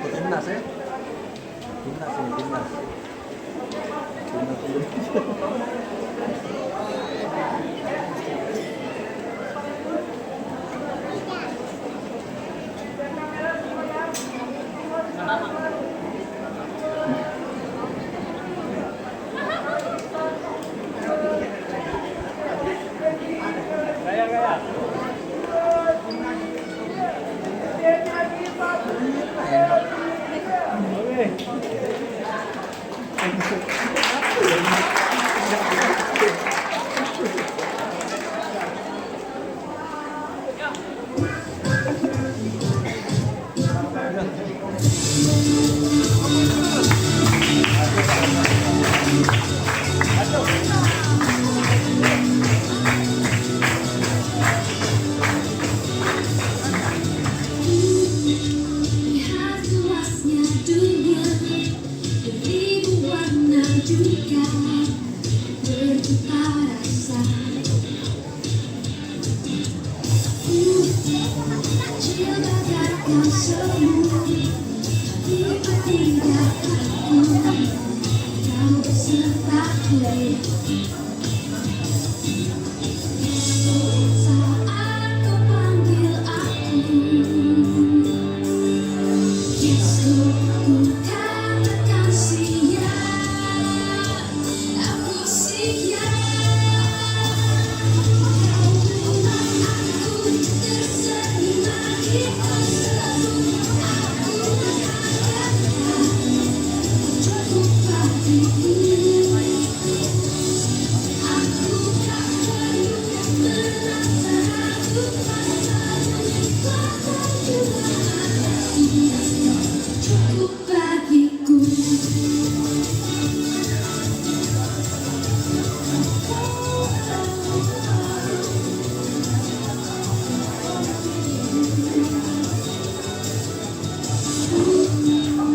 Timnas ya. Timnas ini timnas. Timnas Indonesia. Lihat luasnya dunia, beribu warna juga berjuta rasa. Kecil bagaikan semua, tapi tidak aku, kau besertaku. Saat kau panggil aku, Yesus, ku katakan siap, aku siap. Kau buat aku tersenyum di kasar-Mu, aku katakan cukup bagiku. Aku tak perlu merasa ragu padamu, Tuhan Tuhan cukup bagiku.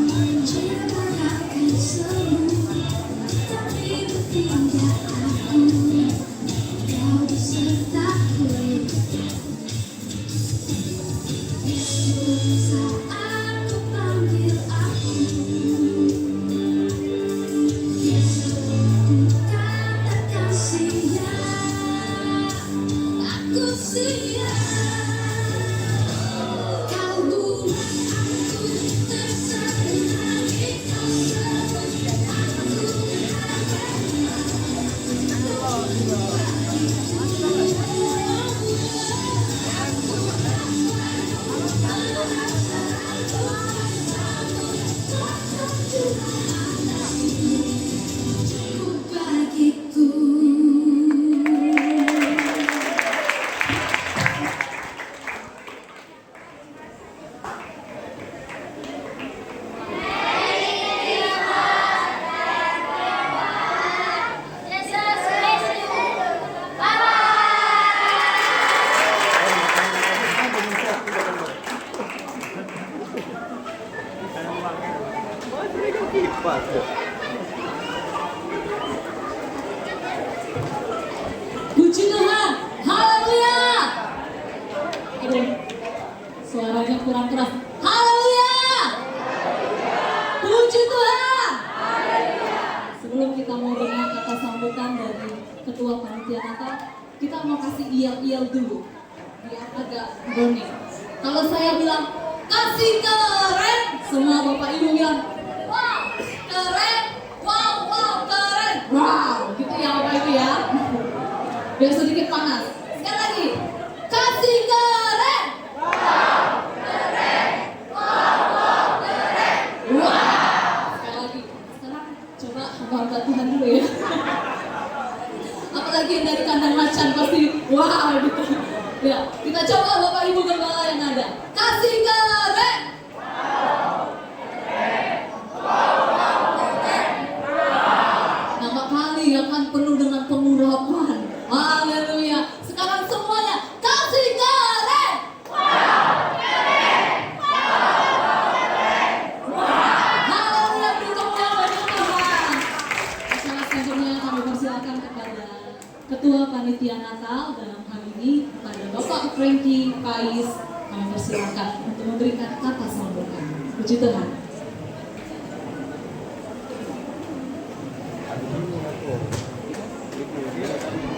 Menciptakan semua, tapi bertindak aku, kau besertaku. Yesus, saat kau panggil aku, Yesus, ku katakan siap, aku siap. Kau buat aku tersenyum di kasar-Mu, aku cukup bagiku. Kipas. Puji Tuhan, haleluya. Aduh, suaranya kurang keras. Haleluya. Puji Tuhan. Sebelum kita mau dengar kata sambutan dari Ketua Panitia Natal, kita mau kasih iyel-iyel dulu, biar agak burning. Kalau saya bilang kasih keren, semua Bapak Ibu bilang wow keren, wow keren, wow gitu ya Bapak Ibu ya. Biar sedikit panas. Sekali lagi, kasih keren. Wow. Sekali lagi. Sekarang coba hamba Tuhan dulu ya. Apalagi yang dari kandang macan pasti wow gitu. Ya, kita coba Bapak Ibu Gembala yang ada. Kasih keren. Nama kali akan penuh dengan pengurapan. Haleluya. Sekarang semuanya kasih keren. Haleluya, beri tepuk tangan bagi Tuhan. Acara selanjutnya kami persilakan kepada Ketua Panitia Natal dalam hal ini kepada Bapak Frankie Pais, kami persilakan untuk memberikan kata sambutan. Puji Tuhan.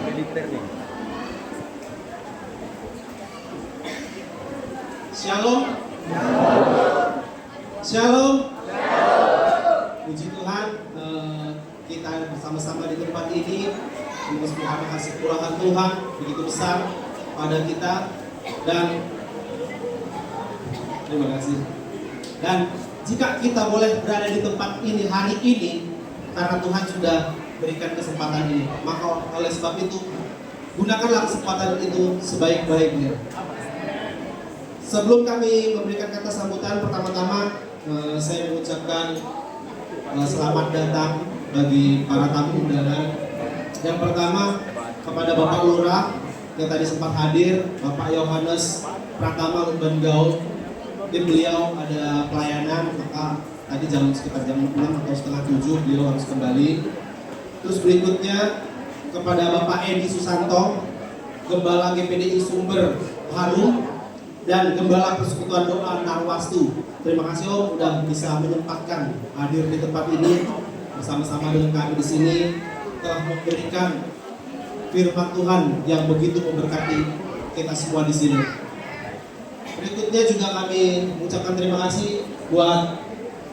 Militer nih. Shalom. Shalom. Puji Tuhan, kita bersama-sama di tempat ini. Semoga kasih kurahan Tuhan begitu besar pada kita, dan terima kasih. Dan jika kita boleh berada di tempat ini hari ini karena Tuhan sudah berikan kesempatan ini, maka oleh sebab itu gunakanlah kesempatan itu sebaik-baiknya. Sebelum kami memberikan kata sambutan, pertama-tama saya mengucapkan selamat datang bagi para tamu undangan. Yang pertama kepada Bapak Lurah yang tadi sempat hadir, Bapak Yohanes Pratama Urban Gaul. Mungkin beliau ada pelayanan, maka tadi sekitar jam 6 atau setengah 7 beliau harus kembali. Terus berikutnya kepada Bapak Edi Susanto, Gembala GPDI Sumber Harum, dan Gembala Persekutuan Doa Narwastu. Terima kasih Om sudah bisa menyempatkan hadir di tempat ini bersama-sama dengan kami di sini, telah memberikan firman Tuhan yang begitu memberkati kita semua di sini. Berikutnya juga kami mengucapkan terima kasih buat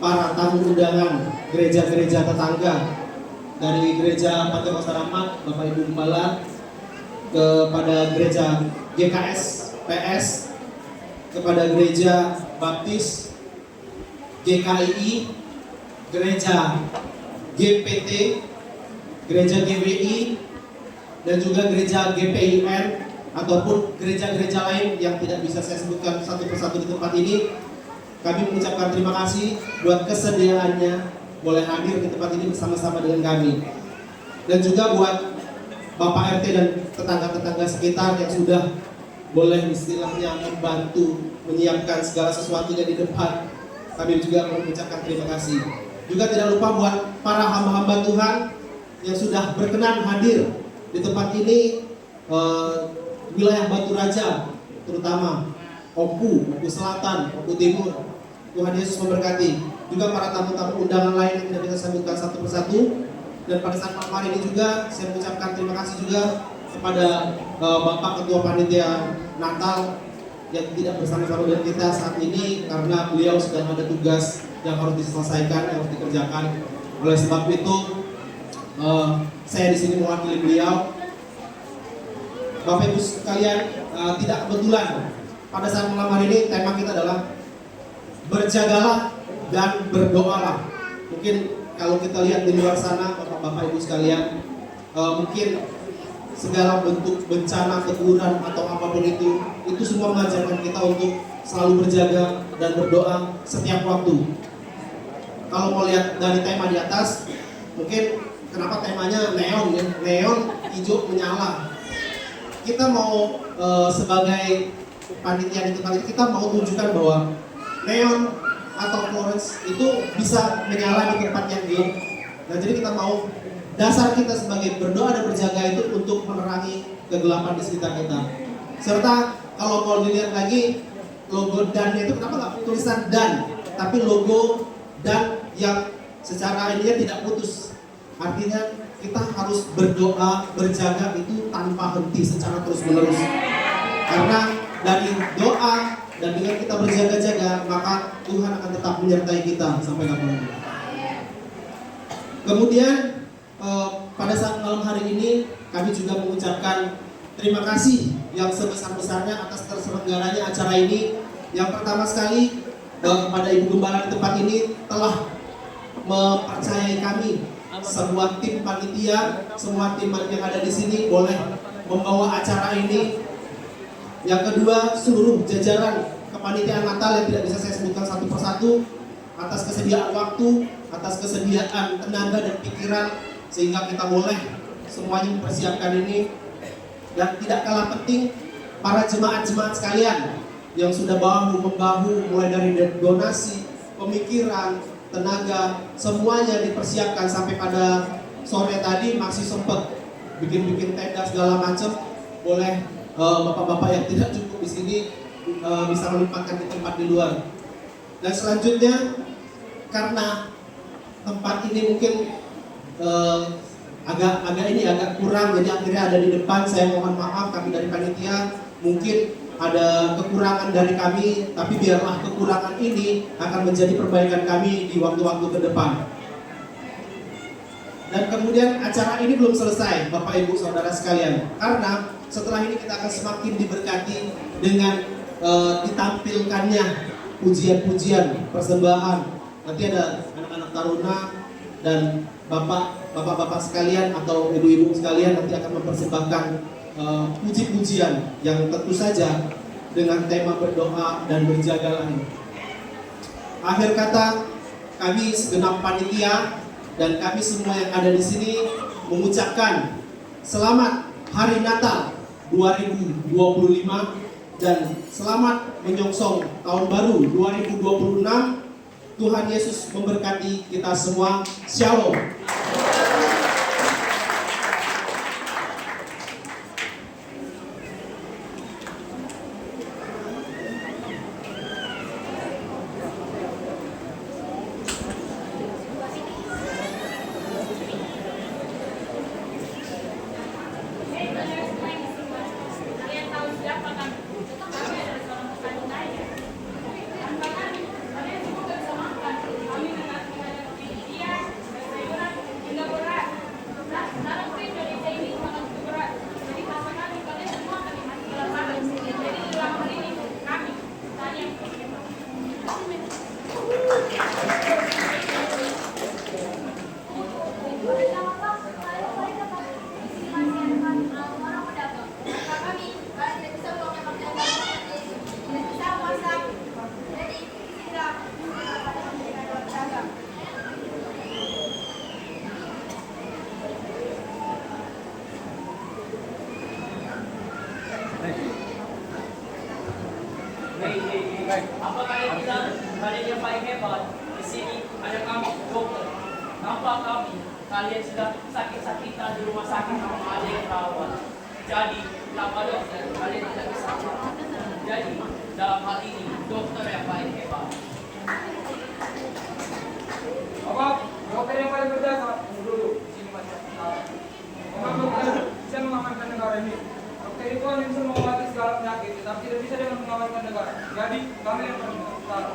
para tamu undangan gereja-gereja tetangga dari gereja Pantai Kosta Rahmat, Bapak Ibu Gembala, kepada gereja GKS PS, kepada gereja Baptis, GKII, gereja GPT, gereja GWI, dan juga gereja GPIN, ataupun gereja-gereja lain yang tidak bisa saya sebutkan satu persatu di tempat ini. Kami mengucapkan terima kasih buat kesediaannya boleh hadir di tempat ini bersama-sama dengan kami. Dan juga buat Bapak RT dan tetangga-tetangga sekitar yang sudah boleh istilahnya membantu menyiapkan segala sesuatunya di depan. Kami juga mengucapkan terima kasih. Juga tidak lupa buat para hamba-hamba Tuhan yang sudah berkenan hadir di tempat ini, wilayah Batu Raja, terutama Opu Selatan, Opu Timur. Tuhan Yesus memberkati. Juga para tamu-tamu undangan lain yang tidak kita sebutkan satu persatu. Dan pada saat malam hari ini juga saya mengucapkan terima kasih juga kepada Bapak Ketua Panitia Natal yang tidak bersama-sama dengan kita saat ini karena beliau sedang ada tugas yang harus diselesaikan, yang harus dikerjakan. Oleh sebab itu saya di sini mewakili beliau. Bapak Ibu sekalian, tidak kebetulan pada saat malam hari ini tema kita adalah berjagalah dan berdoalah. Mungkin kalau kita lihat di luar sana, Bapak Ibu sekalian, mungkin segala bentuk bencana, teguran atau apapun itu semua mengajarkan kita untuk selalu berjaga dan berdoa setiap waktu. Kalau mau lihat dari tema di atas, mungkin kenapa temanya neon ya, neon hijau menyala. Kita mau sebagai panitia di tempat ini, kita mau tunjukkan bahwa neon atau fluorescence itu bisa menyala di tempat yang gelap. Nah, jadi kita mau dasar kita sebagai berdoa dan berjaga itu untuk menerangi kegelapan di sekitar kita. Serta kalau mau dilihat lagi logo dan itu kenapa nggak tulisan dan, tapi logo dan yang secara ininya tidak putus. Artinya kita harus berdoa, berjaga itu tanpa henti secara terus-menerus. Karena dari doa dan dengan kita berjaga-jaga, maka Tuhan akan tetap menyertai kita sampai kapanpun. Kemudian pada saat malam hari ini kami juga mengucapkan terima kasih yang sebesar-besarnya atas terselenggaranya acara ini. Yang pertama sekali kepada Ibu Gembala di tempat ini telah mempercayai kami, sebuah tim panitia, semua tim yang ada di sini boleh membawa acara ini. Yang kedua, seluruh jajaran kepanitiaan Natal yang tidak bisa saya sebutkan satu persatu, atas kesediaan waktu, atas kesediaan tenaga dan pikiran, sehingga kita boleh semuanya mempersiapkan ini. Dan tidak kalah penting, para jemaat-jemaat sekalian yang sudah bahu-membahu mulai dari donasi, pemikiran, tenaga, semuanya dipersiapkan sampai pada sore tadi masih sempat bikin-bikin tenda segala macam. Boleh bapak-bapak yang tidak cukup di sini bisa melimpahkan di tempat di luar. Dan selanjutnya, karena tempat ini mungkin agak kurang, jadi akhirnya ada di depan. Saya mohon maaf, kami dari panitia mungkin ada kekurangan dari kami, tapi biarlah kekurangan ini akan menjadi perbaikan kami di waktu-waktu ke depan. Dan kemudian acara ini belum selesai, Bapak Ibu Saudara sekalian, karena setelah ini kita akan semakin diberkati dengan ditampilkannya pujian-pujian, persembahan. Nanti ada anak-anak taruna dan bapak-bapak sekalian atau ibu-ibu sekalian nanti akan mempersembahkan puji-pujian yang tentu saja dengan tema berdoa dan berjagalah ini. Akhir kata, kami segenap panitia dan kami semua yang ada di sini mengucapkan selamat Hari Natal 2025 dan selamat menyongsong tahun baru 2026. Tuhan Yesus memberkati kita semua. Shalom. Apa kalian bilang kalian yang paling hebat? Di sini ada kami, dokter. Tanpa kami, kalian sudah sakit-sakitan di rumah sakit, ada yang rawat. Jadi, tanpa dokter, kalian tidak bisa. Jadi, dalam hal ini, dokter yang paling hebat. Apa? Dokter yang paling berjasa. Dulu, sini Mas. Memang dokter bisa mengamankan negara ini. Dokter itu hanya bisa mengobati segala penyakit, tapi tidak bisa dengan mengamankan negara. Jadi, kami yang paling utara.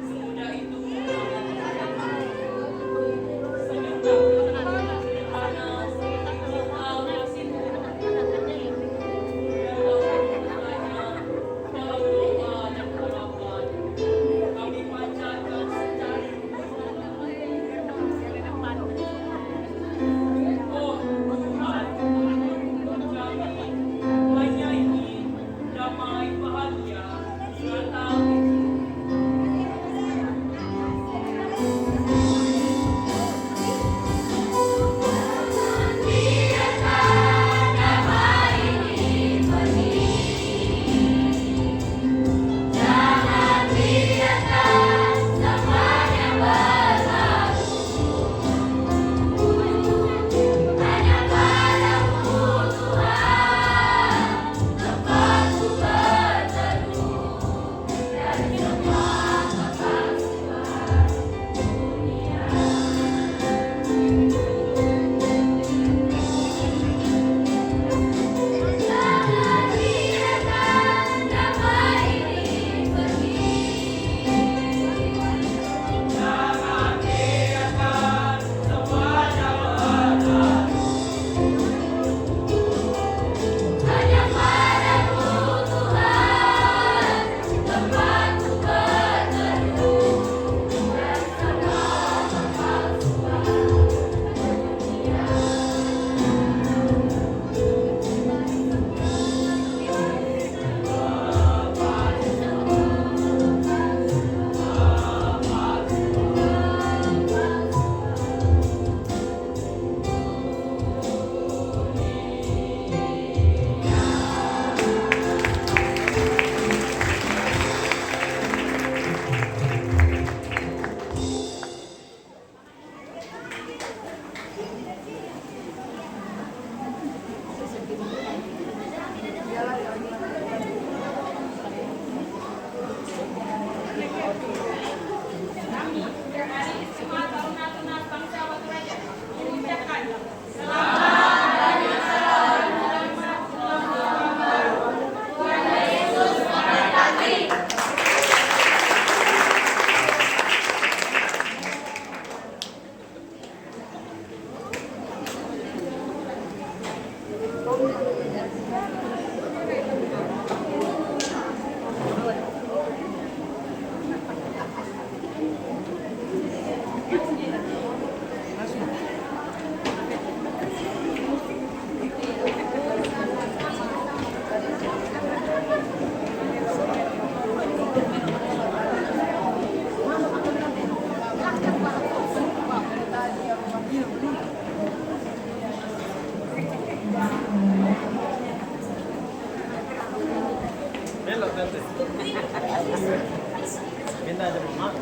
Semudah itu damai bahagia Natal Belok nanti. Minta aja rumah.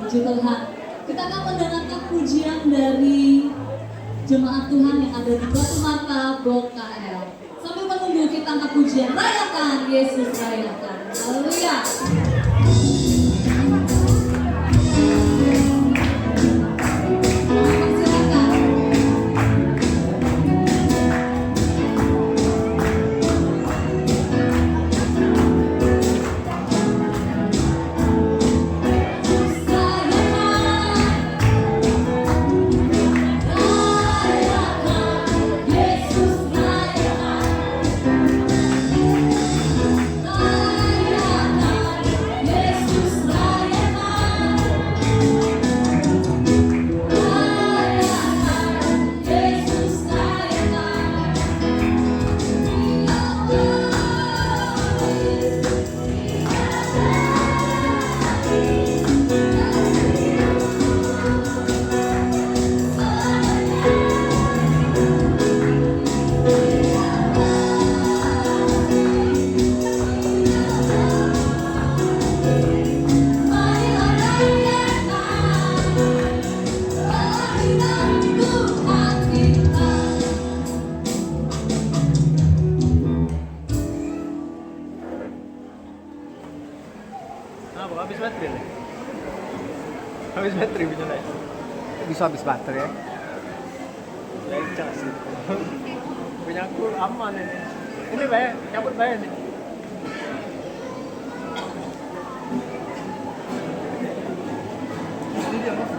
Puji Tuhan. Kita akan mendengarkan pujian dari jemaat Tuhan yang ada di Batu Mata Blok KL. Sambil menunggu kita angkat pujian, rayakan Yesus, rayakan. Haleluya. Apa habis baterai nih? Habis baterai punya nih. Bisa habis baterai ya. Lecas sih. Punya aku aman ini. Ini bayar, cabut bayar nih. Ini dia Mas.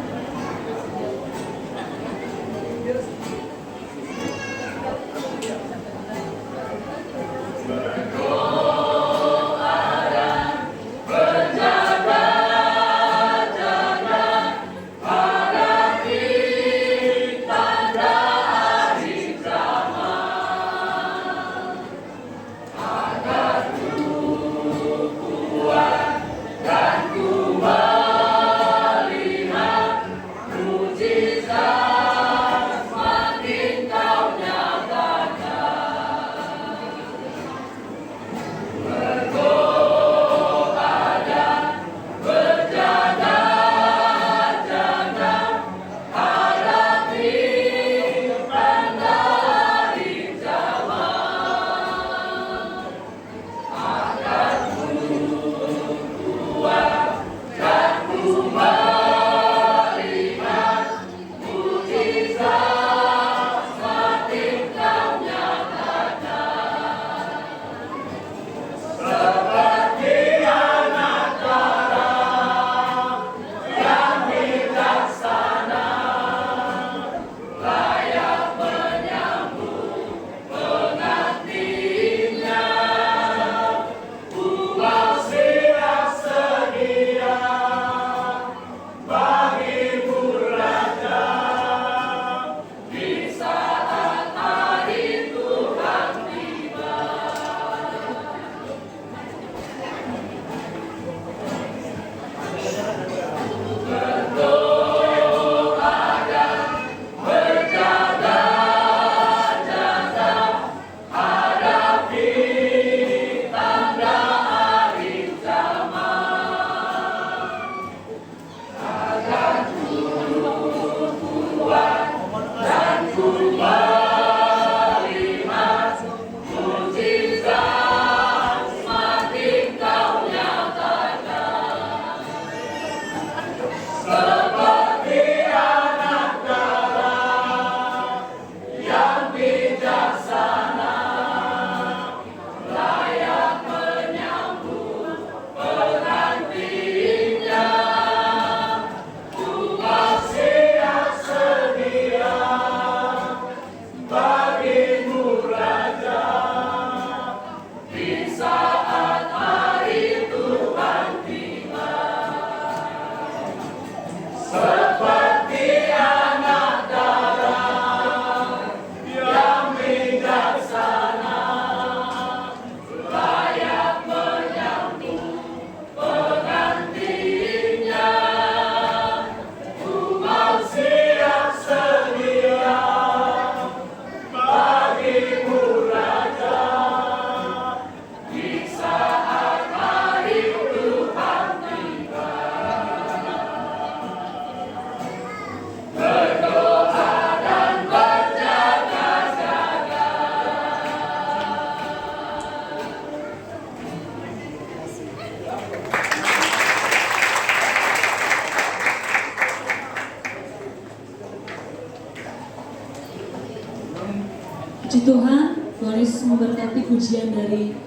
Puji Tuhan, Tuhan Yesus memberkati pujian dari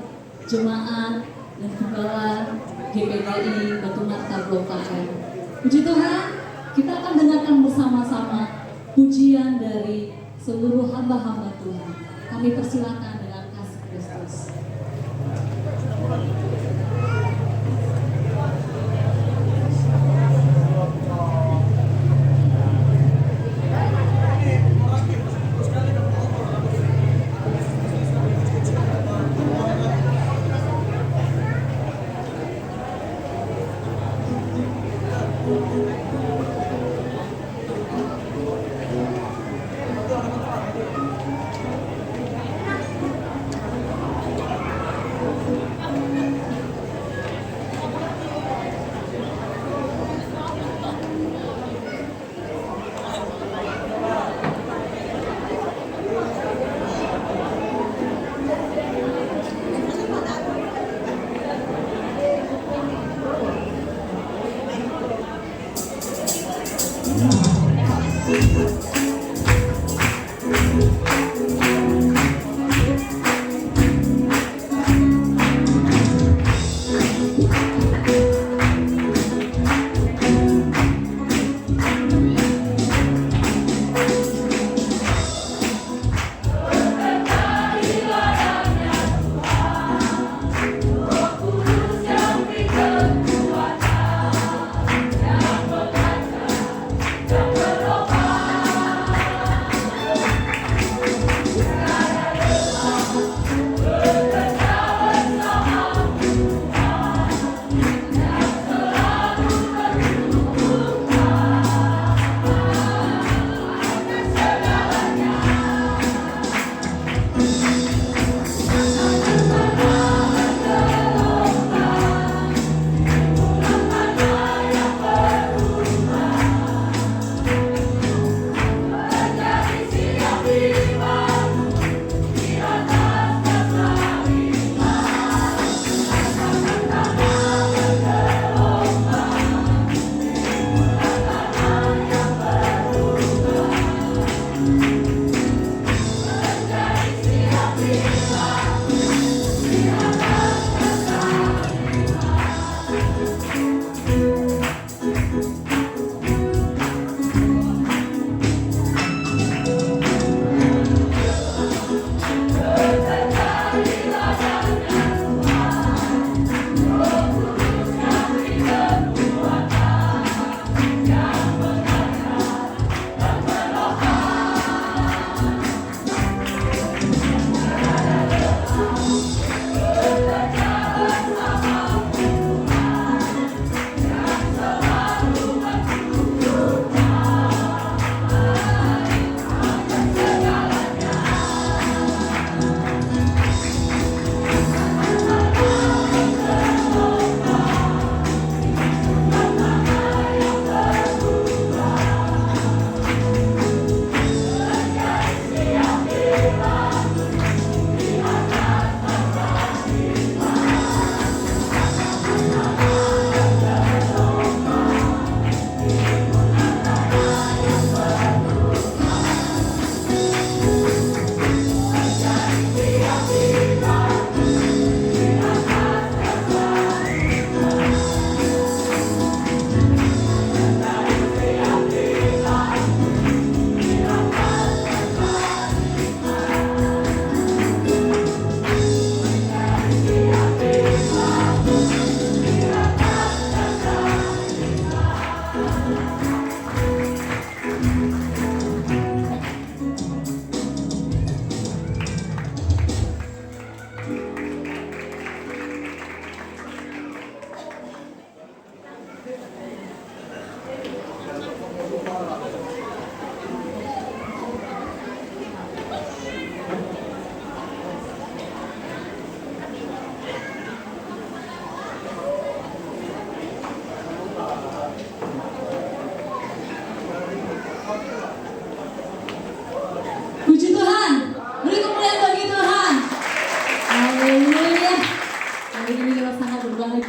jemaat dan gembala GPDI Batu Marta Blok KM. Puji Tuhan, kita akan dengarkan bersama-sama pujian dari seluruh hamba-hamba Tuhan. Kami persilakan dengan kasih Kristus.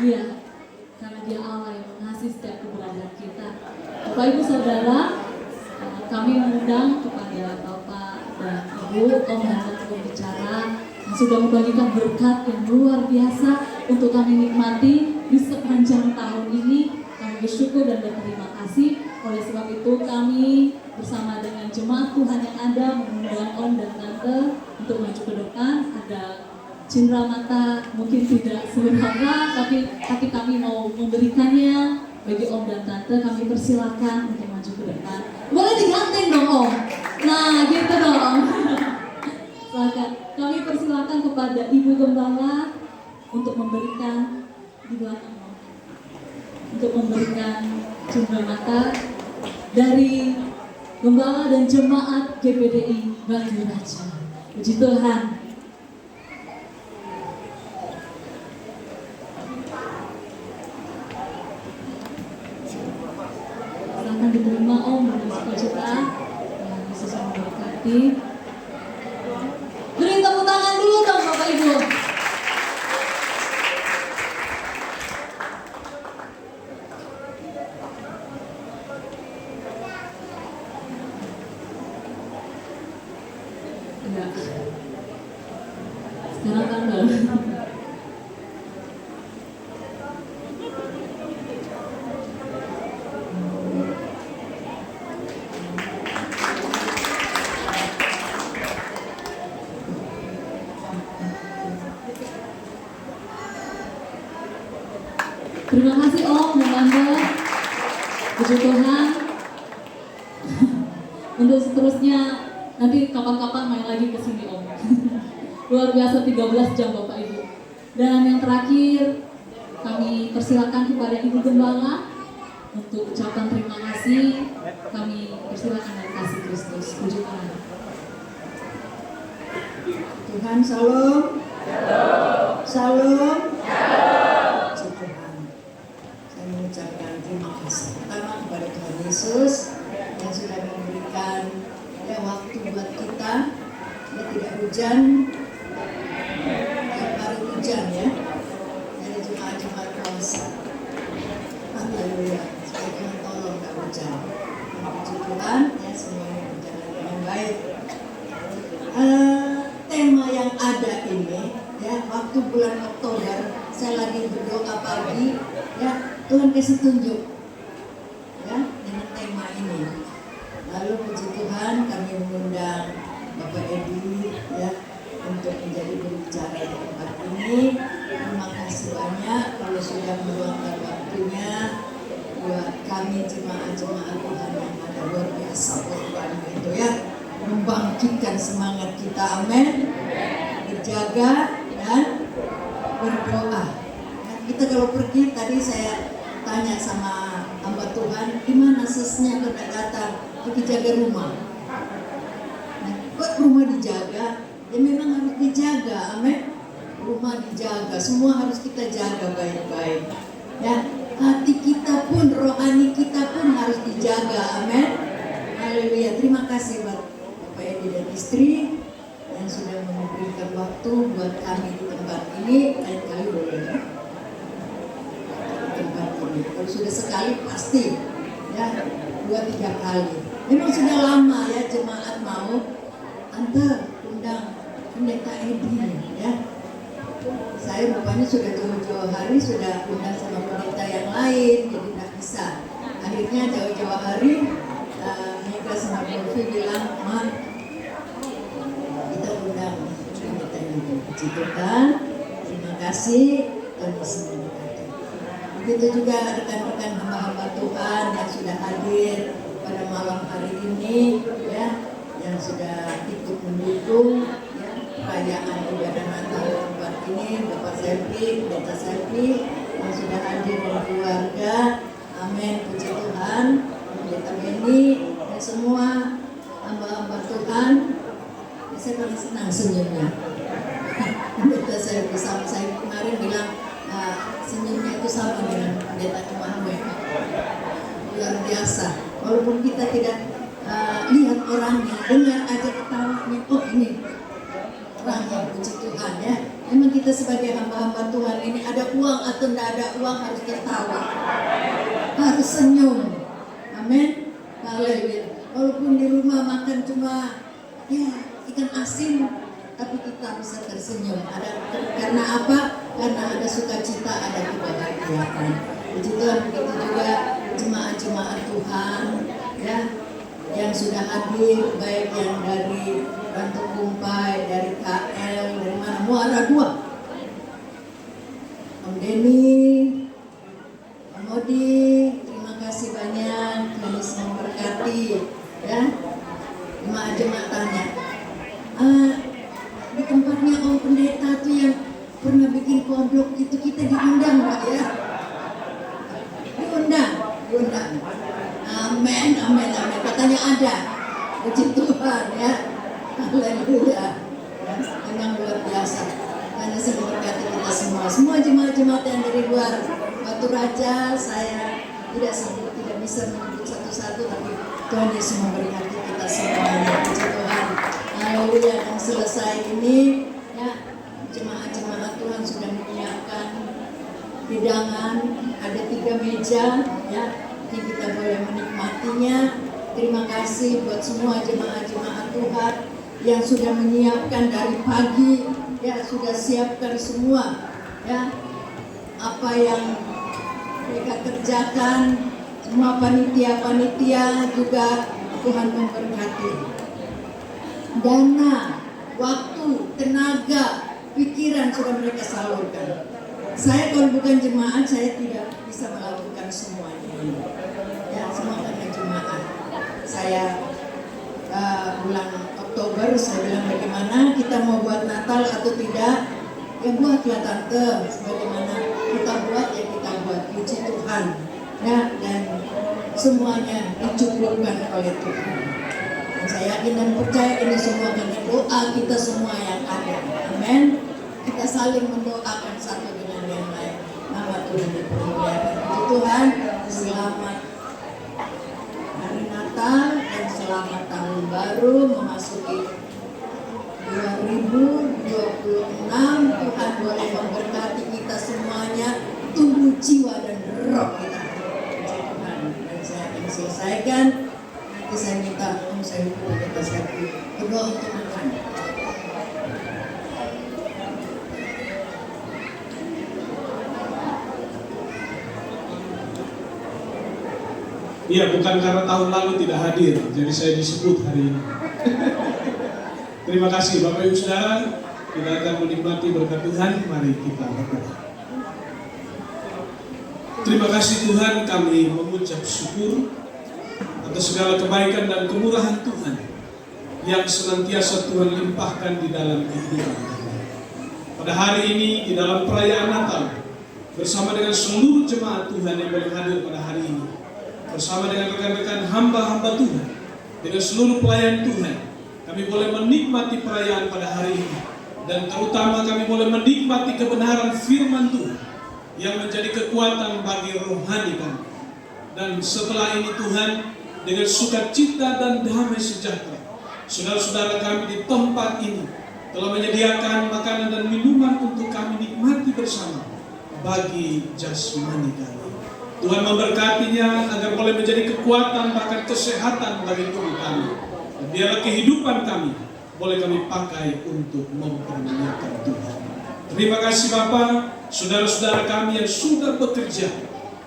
Dia karena Dia Allah yang mengasihi setiap keberadaan kita. Bapak Ibu Saudara, kami mengundang kepada Bapak dan Ibu, Om dan Tante acara yang sudah membagikan berkat yang luar biasa untuk kami nikmati di sepanjang tahun ini. Kami bersyukur dan berterima kasih. Oleh sebab itu kami bersama dengan jemaat Tuhan yang ada mengundang Om dan Tante untuk maju ke depan. Ada cindera mata mungkin tidak seberapa, tapi kami mau memberikannya bagi Om dan Tante. Kami persilakan untuk maju ke depan. Boleh diganteng dong Om. Nah gitu dong. Silakan. Kami persilakan kepada Ibu Gembala untuk memberikan di belakang Om. Untuk memberikan cindera mata dari Gembala dan Jemaat GPDI Batu Raja. Puji Tuhan. Silakan diterima Om dengan sukacita. Yang Yesus memberkati. Beri tepuk tangan dulu dong Bapak Ibu. Enggak. Sekarang tanggal. Terima kasih Om dan Tante. Puji Tuhan. Untuk seterusnya nanti kapan-kapan main lagi ke sini Om. Luar biasa 13 jam Bapak Ibu. Dan yang terakhir kami persilakan kepada Ibu Gembala untuk ucapan terima kasih. Kami persilakan dan kasih Kristus. Puji Tuhan. Tuhan shalom. Shalom. Puji Tuhan. Saya mengucapkan terima kasih pertama kepada Tuhan Yesus yang sudah memberikan waktu buat kita. Ya, tidak hujan, tiap hari hujan ya. Dari Jumat puasa. Haleluya. Supaya Tuhan tolong tak hujan. Puji Tuhan ya, semuanya berjalan dengan baik. Tema yang ada ini ya, waktu bulan Oktober saya lagi berdoa pagi ya, Tuhan kasih tunjuk ya dengan tema ini. Lalu puji Tuhan kami mengundang Bapak Edi ya untuk menjadi berbicara di tempat ini. Terima kasih banyak kalau sudah meluangkan waktunya buat kami jemaat-jemaat Tuhan yang ada. Luar biasa Tuhan itu ya, membangkitkan semangat kita. Amin. Berjaga dan berdoa. Nah, kita kalau pergi tadi saya tanya sama hamba Tuhan, gimana sesnya kena datang? Pergi jaga rumah. Nah, kok rumah dijaga? Ya memang harus dijaga, amin. Rumah dijaga, semua harus kita jaga baik-baik. Ya, hati kita pun, rohani kita pun harus dijaga, amin. Haleluya. Terima kasih buat Bapak Edi dan istri yang sudah memberikan waktu buat kami di tempat ini. Lain kali boleh ya. Di tempat ini. Kalau sudah sekali pasti ya 2-3 kali. Memang sudah lama ya jemaat mau Anda undang pendeta Edi ya. Saya rupanya sudah jauh-jauh hari sudah undang sama pendeta yang lain, jadi tidak bisa. Akhirnya jauh-jauh hari Mega sama Bovi bilang, "Ma, kita undang pendeta Edi." Puji Tuhan, terima kasih Tuhan Yesus memberkati. Begitu juga rekan-rekan hamba-hamba Tuhan yang sudah hadir pada malam hari ini ya, yang sudah ikut mendukung ya perayaan ibadah Natal tempat ini, Bapak Selvi, Pendeta Selvi yang sudah hadir dan keluarga. Amin. Puji Tuhan. Pendeta Beni dan semua hamba-hamba Tuhan. Saya paling senang senyumnya. Pendeta Selvi sama saya kemarin bilang senyumnya itu sama dengan Pendeta Immanuel. Luar biasa. Walaupun kita tidak lihat orangnya, dengar aja ketawanya, oh ini orangnya. Puji Tuhan ya. Memang kita sebagai hamba-hamba Tuhan ini ada uang atau tidak ada uang harus tertawa, harus senyum. Amin. Haleluya. Walaupun di rumah makan cuma ya ikan asin, tapi kita bisa tersenyum. Karena apa? Karena ada sukacita, ada kebahagiaan. Puji Tuhan, begitu juga jemaat-jemaat Tuhan ya yang sudah hadir, baik yang dari Rantu Kumpai, dari KL, dari mana, Muara 2, Om Denny, Om Modi, terima kasih banyak, Tuhan memberkati ya jemaat-jemaat tanya. Di tempatnya Om Pendeta tuh yang pernah bikin kodok itu, kita diundang Pak ya? Diundang. Amin. Katanya ada. Puji Tuhan ya. Haleluya. Memang luar biasa. Karena saya memberkati kita semua jemaat-jemaat yang dari luar Batu Raja, saya tidak bisa menyebut satu-satu, tapi Tuhan Yesus memberkati kita semuanya. Puji Tuhan. Haleluya. Dan selesai ini ya, jemaat-jemaat Tuhan sudah menyiapkan hidangan, ada 3 meja ya, yang kita boleh menikmatinya. Terima kasih buat semua jemaat-jemaat Tuhan yang sudah menyiapkan dari pagi ya, sudah siapkan semua ya apa yang mereka kerjakan, semua panitia-panitia juga Tuhan memberkati. Dana, waktu, tenaga, pikiran sudah mereka salurkan. Saya kalau bukan jemaat, saya tidak bisa melakukan semuanya. Ya, semua karena jemaat. Saya bulan Oktober, saya bilang bagaimana kita mau buat Natal atau tidak? Ya buatlah tante, sebagaimana kita buat ya kita buat. Puji Tuhan. Ya, dan semuanya dicukupkan oleh Tuhan. Dan saya yakin dan percaya ini semua karena doa kita semua yang ada. Amin. Kita saling mendoakan satu dengan yang lain. Nama Tuhan dipermuliakan. Puji Tuhan. Selamat hari Natal dan selamat tahun baru memasuki 2026. Tuhan boleh memberkati kita semuanya, tumbuh jiwa dan roh kita. Puji Tuhan. Dan saya akan selesaikan. Nanti saya minta Om saya kita berdoa untuk makan. Iya, bukan karena tahun lalu tidak hadir, jadi saya disebut hari ini. Terima kasih Bapak Ibu Saudara, kita akan menikmati berkat Tuhan, mari kita berdoa. Terima kasih Tuhan, kami mengucap syukur atas segala kebaikan dan kemurahan Tuhan yang senantiasa Tuhan limpahkan di dalam kehidupan kami. Pada hari ini, di dalam perayaan Natal, bersama dengan seluruh jemaat Tuhan yang boleh hadir pada hari ini, bersama dengan rekan-rekan hamba-hamba Tuhan, dengan seluruh pelayan Tuhan, kami boleh menikmati perayaan pada hari ini. Dan terutama kami boleh menikmati kebenaran firman Tuhan yang menjadi kekuatan bagi rohani kami. Dan setelah ini Tuhan, dengan sukacita dan damai sejahtera, saudara-saudara kami di tempat ini telah menyediakan makanan dan minuman untuk kami nikmati bersama bagi jasmani kami. Tuhan memberkatinya agar boleh menjadi kekuatan bahkan kesehatan bagi tubuh kami. Dan biarlah kehidupan kami boleh kami pakai untuk mempermuliakan Tuhan. Terima kasih Bapa, saudara-saudara kami yang sudah bekerja,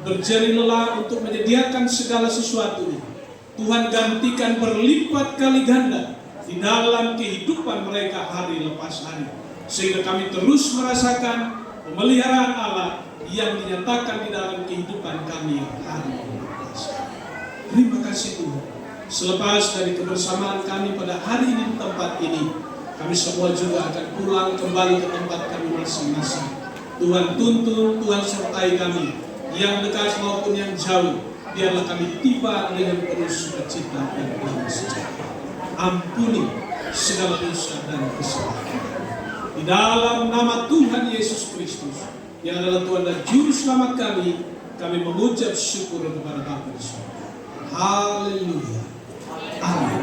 berjerih lelah untuk menyediakan segala sesuatunya. Tuhan gantikan berlipat kali ganda di dalam kehidupan mereka hari lepas hari. Sehingga kami terus merasakan pemeliharaan Allah yang dinyatakan di dalam kehidupan kami hari lepas hari. Terima kasih Tuhan. Selepas dari kebersamaan kami pada hari ini di tempat ini, kami semua juga akan pulang kembali ke tempat kami masing-masing. Tuhan tuntun, Tuhan sertai kami, yang dekat maupun yang jauh. Biarlah kami tiba dengan penuh sukacita dan damai sejahtera. Ampuni segala dosa dan kesalahan. Di dalam nama Tuhan Yesus Kristus, yang adalah Tuhan dan Juru Selamat kami mengucap syukur kepada Bapa di surga. Haleluya. Amin.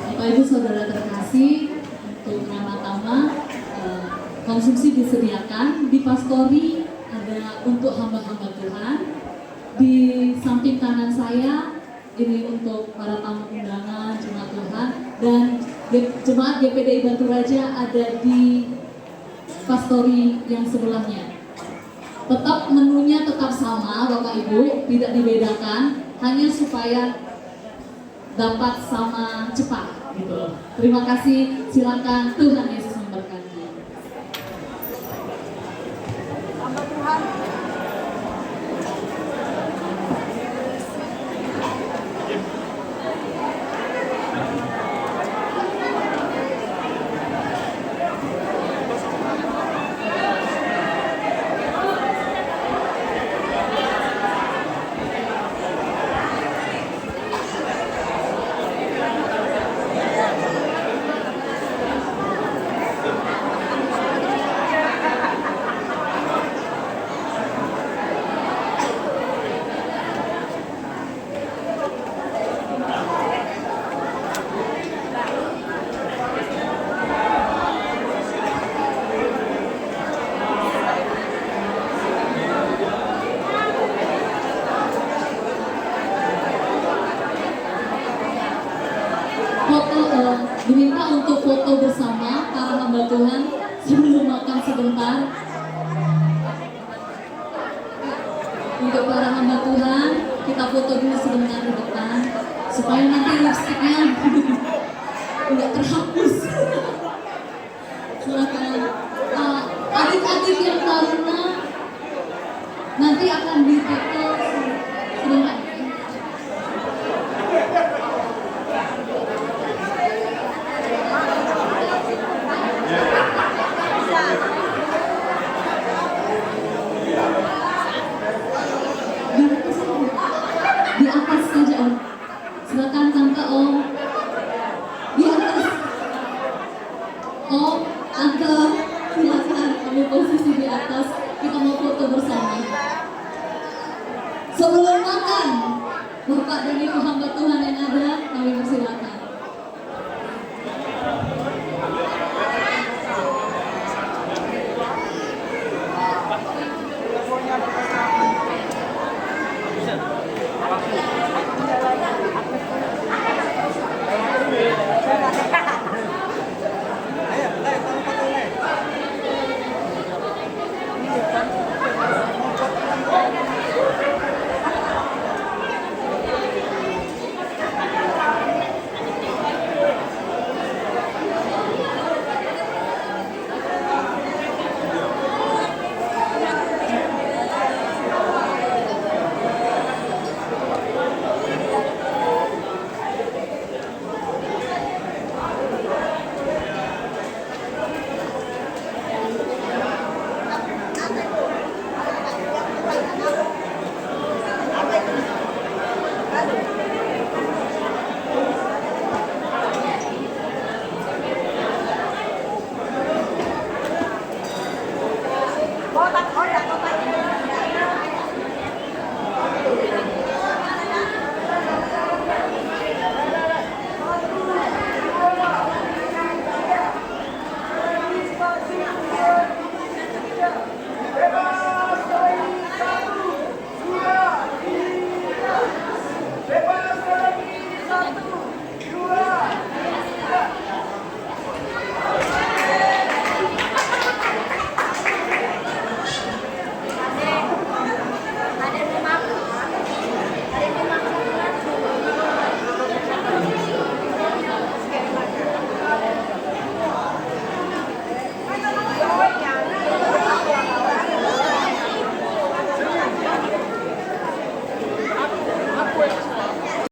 Bapak Ibu Saudara terkasih, untuk pertama-tama konsumsi disediakan di pastori, ada untuk hamba-hamba Tuhan. Di samping kanan saya ini untuk para tamu undangan jemaat Tuhan, dan jemaat GPDI Batu Raja ada di pastori yang sebelahnya. Tetap menunya tetap sama Bapak Ibu, tidak dibedakan, hanya supaya dapat sama cepat gitu. Terima kasih, silakan, Tuhan Yesus memberkati. Hamba Tuhan. Diminta untuk foto bersama para hamba Tuhan sebelum makan sebentar. Untuk para hamba Tuhan, kita foto dulu sebentar di depan supaya nanti lipstiknya tidak terhapus. Silakan adik-adik yang taruna nanti akan difoto sebentar. Di atas saja Om. Silakan Tante Om. Di atas. Om, Tante, silakan kamu posisi di atas. Kita mau foto bersama. Sebelum makan, Bapak dan Ibu hamba Tuhan yang ada, kami persilakan.